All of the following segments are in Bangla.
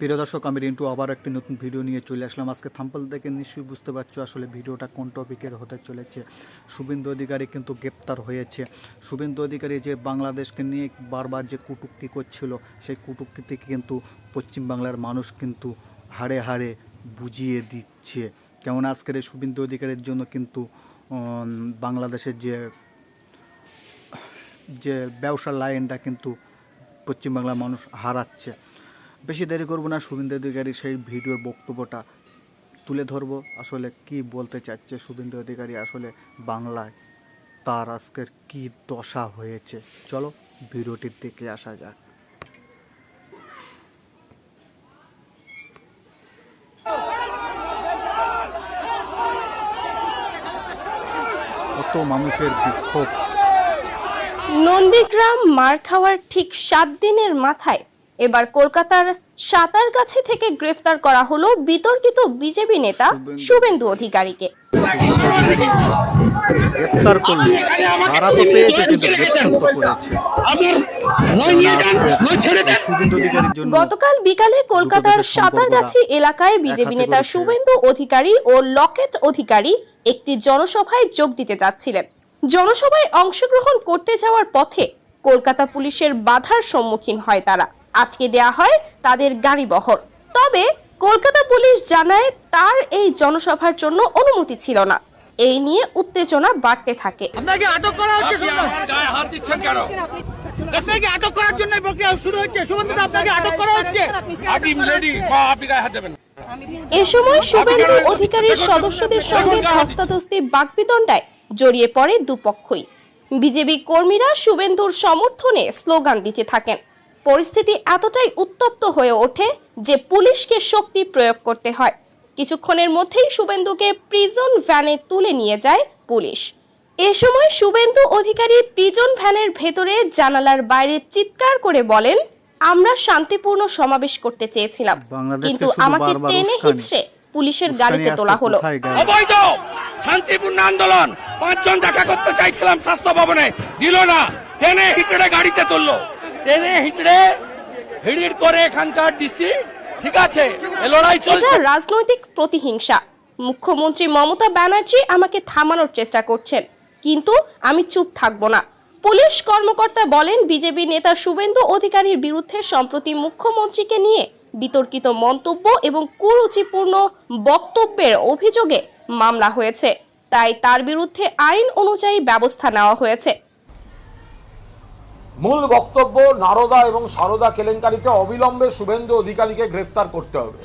প্রিয় দর্শক, আমি রিন্টু আবার একটি নতুন ভিডিও নিয়ে চলে আসলাম। আজকে থাম্বনেল দেখে নিশ্চয়ই বুঝতে পারছো আসলে ভিডিওটা কোন টপিকের হতে চলেছে। শুভেন্দু অধিকারী কিন্তু গ্রেপ্তার হয়েছে। শুভেন্দু অধিকারী যে বাংলাদেশকে নিয়ে বারবার যে কটূক্তি করছিল, সেই কটূক্তি থেকে কিন্তু পশ্চিমবাংলার মানুষ কিন্তু হাড়ে হাড়ে বুঝিয়ে দিচ্ছে। কেমন আজকের এই শুভেন্দু অধিকারীর জন্য কিন্তু বাংলাদেশের যে ব্যবসার লাইনটা কিন্তু পশ্চিমবাংলার মানুষ হারাচ্ছে। বেশি দেরি করব না, শুভেন্দু অধিকারী সেই ভিডিওর বক্তব্যটা তুলে ধরবো। আসলে কি বলতে চাচ্ছে শুভেন্দু অধিকারী, আসলে বাংলায় তার আজকের কি দশা হয়েছে, চলো ভিডিওটির দিকে আসা যাক। কত মানুষের বিক্ষোভ। নন্দীগ্রাম মার খাওয়ার ঠিক 7 দিনের মাথায় এবার কলকাতার সাতারগাছি থেকে গ্রেফতার করা হলো বিতর্কিত বিজেপি নেতা শুভেন্দু অধিকারীকে। গ্রেফতার করলো, তারা তো পেয়েছে কিন্তু গ্রেফতার তো করেছে। শুভেন্দু অধিকারীর জন্য গতকাল বিকালে কলকাতার সাতারগাছি এলাকায় বিজেপি নেতা শুভেন্দু অধিকারী ও লকেট অধিকারী একটি জনসভায় যোগ দিতে যাচ্ছিলেন। জনসভায় অংশগ্রহণ করতে যাওয়ার পথে কলকাতা পুলিশের বাধার সম্মুখীন হয় তারা। আটকে দেয়া হয় তাদের গাড়িবহর। তবে কলকাতা পুলিশ জানায় তার এই জনসভার জন্য অনুমতি ছিল না। এই নিয়ে উত্তেজনা বাড়তে থাকে। আপনাকে আটক করা হচ্ছে, গায়ে হাত দিচ্ছেন কেন? আপনাকে আটক করার জন্য প্রক্রিয়া শুরু হচ্ছে। শুভেন্দু দা, আপনাকে আটক করা হচ্ছে। আপনি রেডি? আপনি গায়ে হাত দেবেন। এ সময় শুভেন্দু অধিকারীর সদস্যদের সঙ্গে ধস্তাধস্তি বাকবিতণ্ডায় জড়িয়ে পড়ে দুপক্ষই। বিজেপি কর্মীরা শুভেন্দুর সমর্থনে স্লোগান দিতে থাকেন। পরিস্থিতি এতটাই উত্তপ্ত হয়ে ওঠে যে পুলিশকে শক্তি প্রয়োগ করতে হয়। কিছুক্ষণের মধ্যেই শুভেন্দুকে প্রিজন ভ্যানে তুলে নিয়ে যায় পুলিশ। এ সময় শুভেন্দু অধিকারী প্রিজন ভ্যানের ভেতরে জানালার বাইরে চিৎকার করে বলেন, আমরা শান্তিপূর্ণ সমাবেশ করতে চেয়েছিলাম, কিন্তু আমাকে টেনে হিঁচড়ে পুলিশের গাড়িতে তোলা হলো। অবৈধ শান্তিপূর্ণ আন্দোলন, 5 জন দেখা করতে চাইছিলাম স্বাস্থ্য ভবনে, দিল না, টেনে হিঁচড়ে গাড়িতে তুললো। টেনে হিঁচড়ে হিড়ির করে এখানকার ডিসি, ঠিক আছে, এই লড়াই চলছে। এটা রাজনৈতিক প্রতিহিংসা। মুখ্যমন্ত্রী মমতা ব্যানার্জি আমাকে থামানোর চেষ্টা করছেন, কিন্তু আমি চুপ থাকবো না। পুলিশ কর্মকর্তা বলেন, বিজেপি নেতা শুভেন্দু অধিকারীর বিরুদ্ধে সম্প্রতি মুখ্যমন্ত্রীকে নিয়ে বিতর্কিত মন্তব্য এবং কুরুচিপূর্ণ বক্তব্যের অভিযোগে মামলা হয়েছে, তাই তার বিরুদ্ধে আইন অনুযায়ী ব্যবস্থা নেওয়া হয়েছে। মূল বক্তব্য, নারদা এবং সারদা কেলেঙ্কারিতে অবিলম্বে শুভেন্দু অধিকারীকে গ্রেফতার করতে হবে।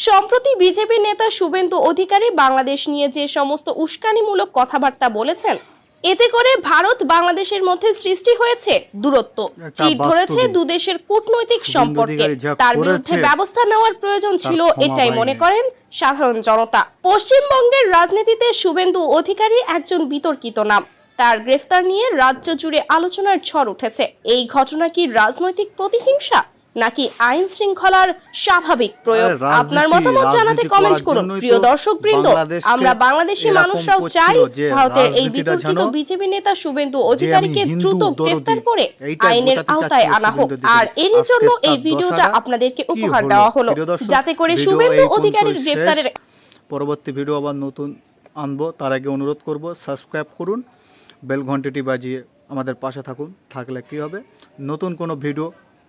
সম্প্রতি বিজেপি নেতা শুভেন্দু অধিকারী বাংলাদেশ নিয়ে যে সমস্ত উস্কানিমূলক কথাবার্তা বলেছেন, এতে করে ভারত বাংলাদেশের মধ্যে সৃষ্টি হয়েছে দূরত্ব, চির ধরেছে দুদেশের কূটনৈতিক সম্পর্কে। তার বিরুদ্ধে ব্যবস্থা নেওয়ার প্রয়োজন ছিল, এটাই মনে করেন সাধারণ জনতা। পশ্চিমবঙ্গের রাজনীতিতে শুভেন্দু অধিকারী একজন বিতর্কিত নাম। তার গ্রেফতার নিয়ে রাজ্য জুড়ে আলোচনার ঝড় উঠেছে। এই ঘটনা কি রাজনৈতিক প্রতিহিংসা নাকি আইন শৃঙ্খলার স্বাভাবিক প্রয়োগ? আপনার মতামত জানাতে কমেন্ট করুন। প্রিয় দর্শকবৃন্দ, আমরা বাংলাদেশি মানুষরাও চাই ভারতের এই বিতর্কিত বিজেপি নেতা শুভেন্দু অধিকারীকে দ্রুত গ্রেফতার করে আইনের আওতায় আনা হোক। আর এরই জন্য এই ভিডিওটা আপনাদেরকে উপহার দেওয়া হলো, যাতে করে শুভেন্দু অধিকারীর গ্রেফতারের পরবর্তী ভিডিও আবার নতুন আনবো। তার আগে অনুরোধ করব, সাবস্ক্রাইব করুন, বেল ঘন্টাটি বাজিয়ে আমাদের পাশে থাকুন। থাকলে কি হবে, নতুন কোনো ভিডিও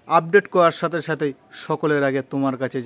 আপডেট করার সাথে সাথেই সকলের আগে তোমার কাছে